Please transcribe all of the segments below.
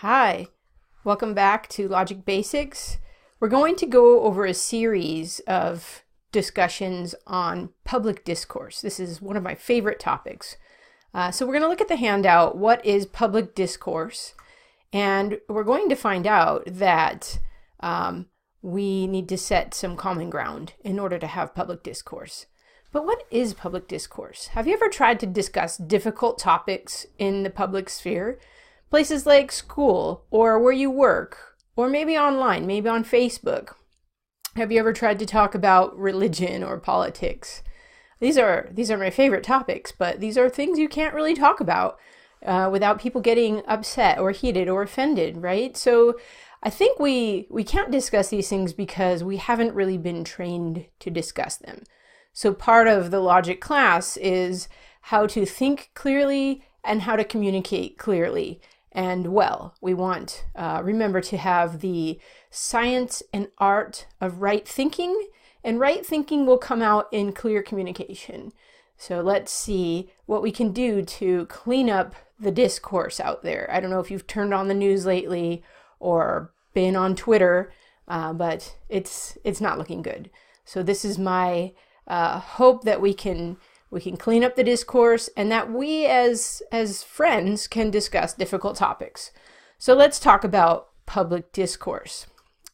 Hi, welcome back to Logic Basics. We're going to go over a series of discussions on public discourse. This is one of my favorite topics. So we're going to look at the handout, what is public discourse? And we're going to find out that we need to set some common ground in order to have public discourse. But what is public discourse? Have you ever tried to discuss difficult topics in the public sphere? Places like school, or where you work, or maybe online, maybe on Facebook. Have you ever tried to talk about religion or politics? These are my favorite topics, but these are things you can't really talk about without people getting upset or heated or offended, right? So I think we can't discuss these things because we haven't really been trained to discuss them. So part of the logic class is how to think clearly and how to communicate clearly. And well, we want, remember, to have the science and art of right thinking, and right thinking will come out in clear communication. So let's see what we can do to clean up the discourse out there. I don't know if you've turned on the news lately or been on Twitter, but it's not looking good. So this is my hope that we can clean up the discourse and that we as friends can discuss difficult topics. So let's talk about public discourse.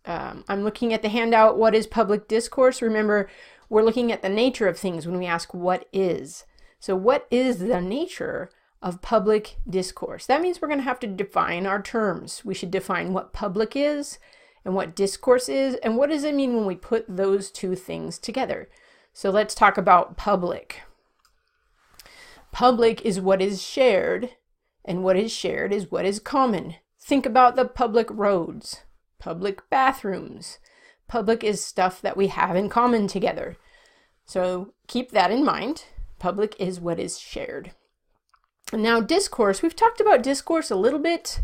I'm looking at the handout, what is public discourse? Remember, we're looking at the nature of things when we ask what is. So what is the nature of public discourse? That means we're going to have to define our terms. We should define what public is and what discourse is, and what does it mean when we put those two things together. So let's talk about public. Public is what is shared, and what is shared is what is common. Think about the public roads, public bathrooms. Public is stuff that we have in common together. So keep that in mind. Public is what is shared. Now discourse, we've talked about discourse a little bit,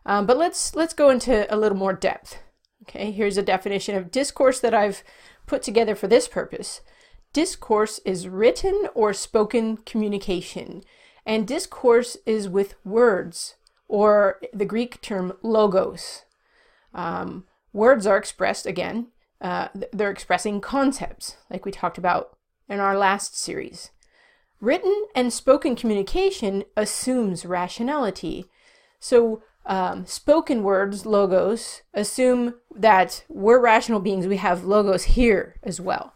but let's go into a little more depth. Okay, here's a definition of discourse that I've put together for this purpose. Discourse is written or spoken communication, and discourse is with words, or the Greek term logos. Words are expressed, again, they're expressing concepts, like we talked about in our last series. Written and spoken communication assumes rationality. So spoken words, logos, assume that we're rational beings. We have logos here as well.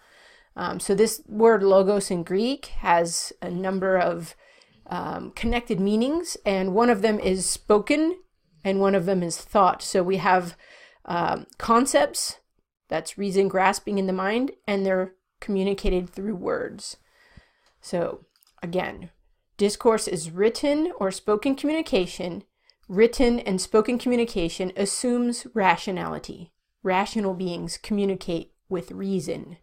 So this word logos in Greek has a number of connected meanings, and one of them is spoken and one of them is thought. So we have concepts, that's reason grasping in the mind, and they're communicated through words. So again, discourse is written or spoken communication. Written and spoken communication assumes rationality. Rational beings communicate with reason.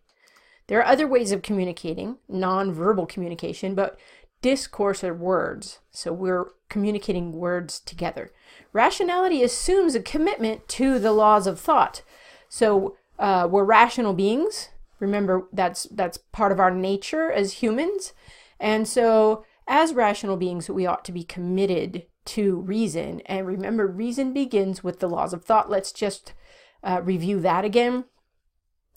There are other ways of communicating, non-verbal communication, but discourse are words, so we're communicating words together. Rationality assumes a commitment to the laws of thought. So we're rational beings. Remember, that's part of our nature as humans. And so as rational beings, we ought to be committed to reason. And remember, reason begins with the laws of thought. Let's just review that again.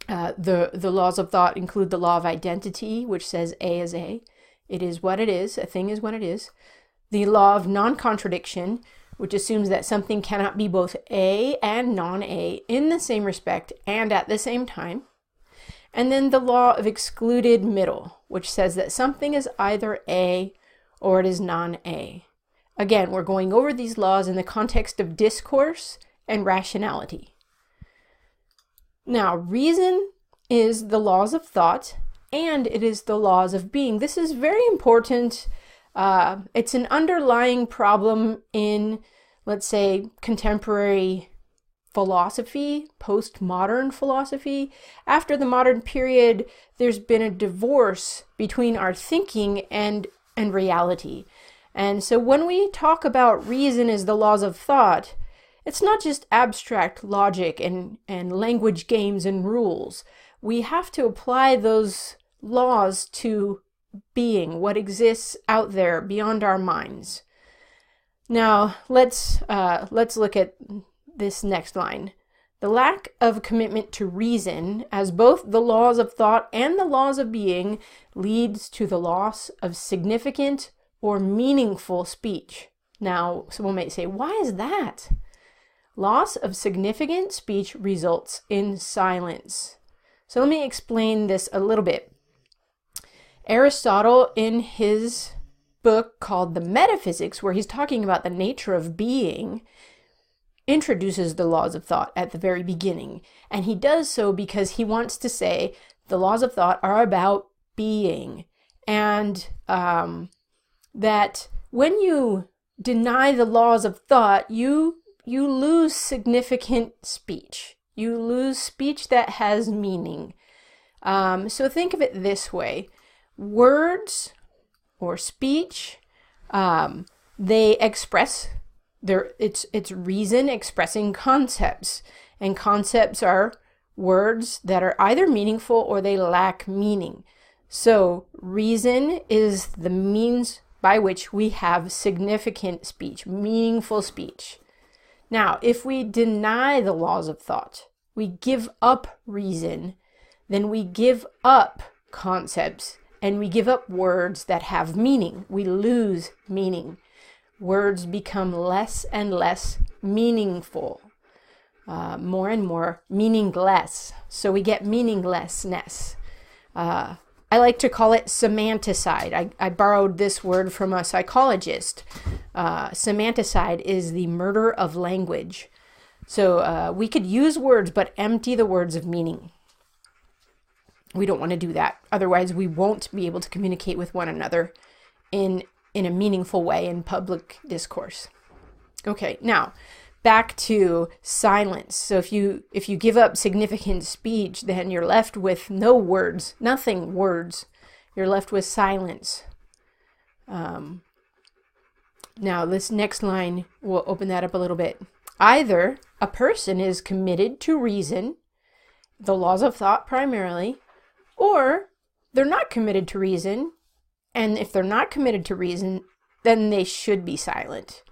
The laws of thought include the law of identity, which says A is A. It is what it is. A thing is what it is. The law of non-contradiction, which assumes that something cannot be both A and non-A in the same respect and at the same time. And then the law of excluded middle, which says that something is either A or it is non-A. Again, we're going over these laws in the context of discourse and rationality. Now, reason is the laws of thought, and it is the laws of being. This is very important. It's an underlying problem in, let's say, contemporary philosophy, postmodern philosophy. After the modern period, there's been a divorce between our thinking and reality. And so when we talk about reason as the laws of thought, it's not just abstract logic and language games and rules. We have to apply those laws to being, what exists out there beyond our minds. Now, let's look at this next line. The lack of commitment to reason, as both the laws of thought and the laws of being, leads to the loss of significant or meaningful speech. Now, someone might say, why is that? Loss of significant speech results in silence. So let me explain this a little bit. Aristotle, in his book called The Metaphysics, where he's talking about the nature of being, introduces the laws of thought at the very beginning. And he does so because he wants to say the laws of thought are about being. And that when you deny the laws of thought, you lose significant speech. You lose speech that has meaning. So think of it this way. Words or speech, they express it's reason expressing concepts, and concepts are words that are either meaningful or they lack meaning. So reason is the means by which we have significant speech, meaningful speech. Now, if we deny the laws of thought, we give up reason, then we give up concepts and we give up words that have meaning. We lose meaning. Words become less and less meaningful, more and more meaningless. So we get meaninglessness. I like to call it semanticide. I borrowed this word from a psychologist. Semanticide is the murder of language. So we could use words, but empty the words of meaning. We don't want to do that. Otherwise, we won't be able to communicate with one another in a meaningful way in public discourse. Okay, now back to silence. So if you give up significant speech, then you're left with no words, nothing words. You're left with silence. Now this next line, we'll open that up a little bit. Either a person is committed to reason, the laws of thought primarily, or they're not committed to reason. And if they're not committed to reason, then they should be silent,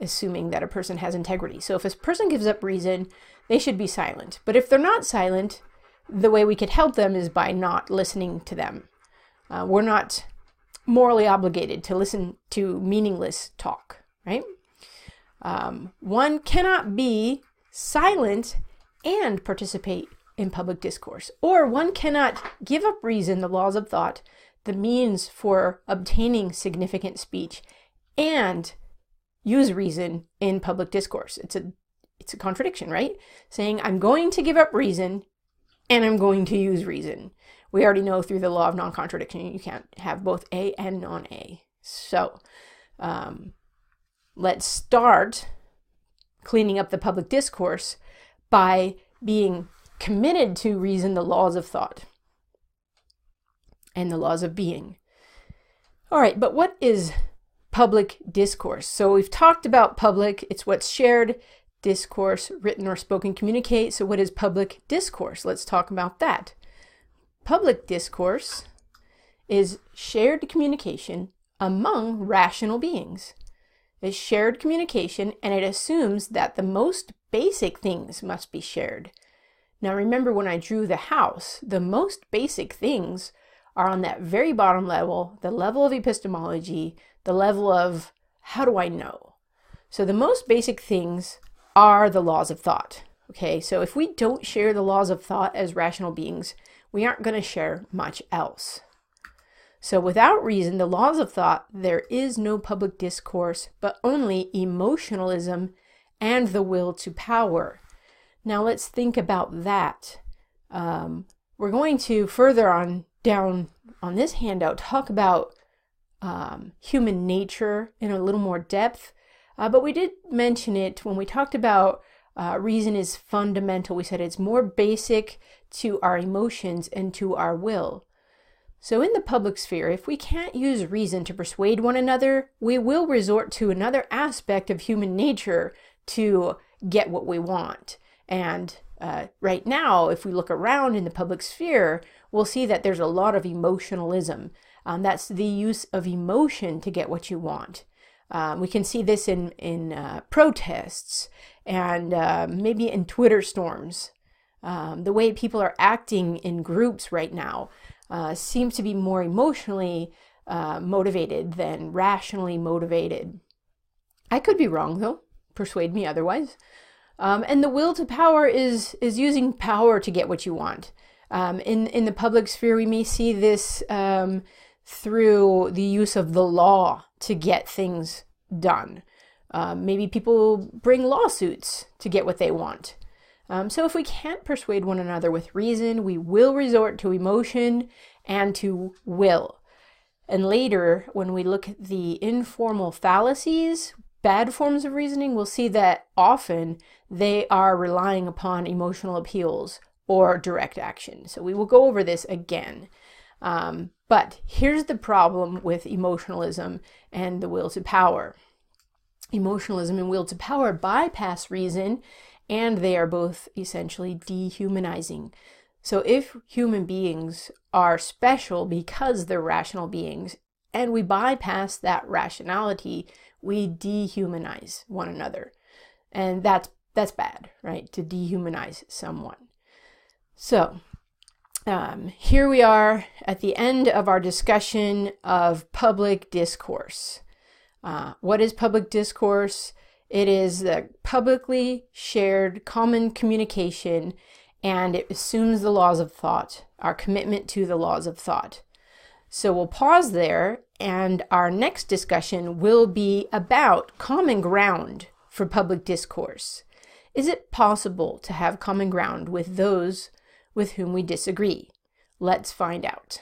assuming that a person has integrity. So if a person gives up reason, they should be silent. But if they're not silent, the way we could help them is by not listening to them. We're not morally obligated to listen to meaningless talk, right? One cannot be silent and participate in public discourse, or one cannot give up reason, the laws of thought, the means for obtaining significant speech, and use reason in public discourse. It's a contradiction, right? Saying I'm going to give up reason and I'm going to use reason. We already know through the law of non-contradiction you can't have both A and non-A. So let's start cleaning up the public discourse by being committed to reason, the laws of thought, and the laws of being. All right, but what is public discourse? So we've talked about public. It's what's shared. Discourse, written or spoken, communicate. So what is public discourse? Let's talk about that. Public discourse is shared communication among rational beings. It's shared communication, and it assumes that the most basic things must be shared. Now remember, when I drew the house, the most basic things are on that very bottom level, the level of epistemology, the level of how do I know? So the most basic things are the laws of thought. Okay, so if we don't share the laws of thought as rational beings, we aren't going to share much else. So without reason, the laws of thought, there is no public discourse, but only emotionalism and the will to power. Now let's think about that. We're going to further on down on this handout talk about human nature in a little more depth, but we did mention it when we talked about reason is fundamental. We said it's more basic to our emotions and to our will. So in the public sphere, if we can't use reason to persuade one another, we will resort to another aspect of human nature to get what we want. And right now, if we look around in the public sphere, we'll see that there's a lot of emotionalism. That's the use of emotion to get what you want. We can see this in protests and maybe in Twitter storms. The way people are acting in groups right now seems to be more emotionally motivated than rationally motivated. I could be wrong, though. Persuade me otherwise. And the will to power is using power to get what you want. In the public sphere, we may see this through the use of the law to get things done. Maybe people bring lawsuits to get what they want. So if we can't persuade one another with reason, we will resort to emotion and to will. And later, when we look at the informal fallacies, bad forms of reasoning, we'll see that often they are relying upon emotional appeals or direct action. So we will go over this again. But here's the problem with emotionalism and the will to power. Emotionalism and will to power bypass reason, and they are both essentially dehumanizing. So if human beings are special because they're rational beings, and we bypass that rationality, we dehumanize one another. And that's bad, right? To dehumanize someone. So here we are at the end of our discussion of public discourse. What is public discourse? It is the publicly shared common communication, and it assumes the laws of thought, our commitment to the laws of thought. So we'll pause there, and our next discussion will be about common ground for public discourse. Is it possible to have common ground with those with whom we disagree? Let's find out.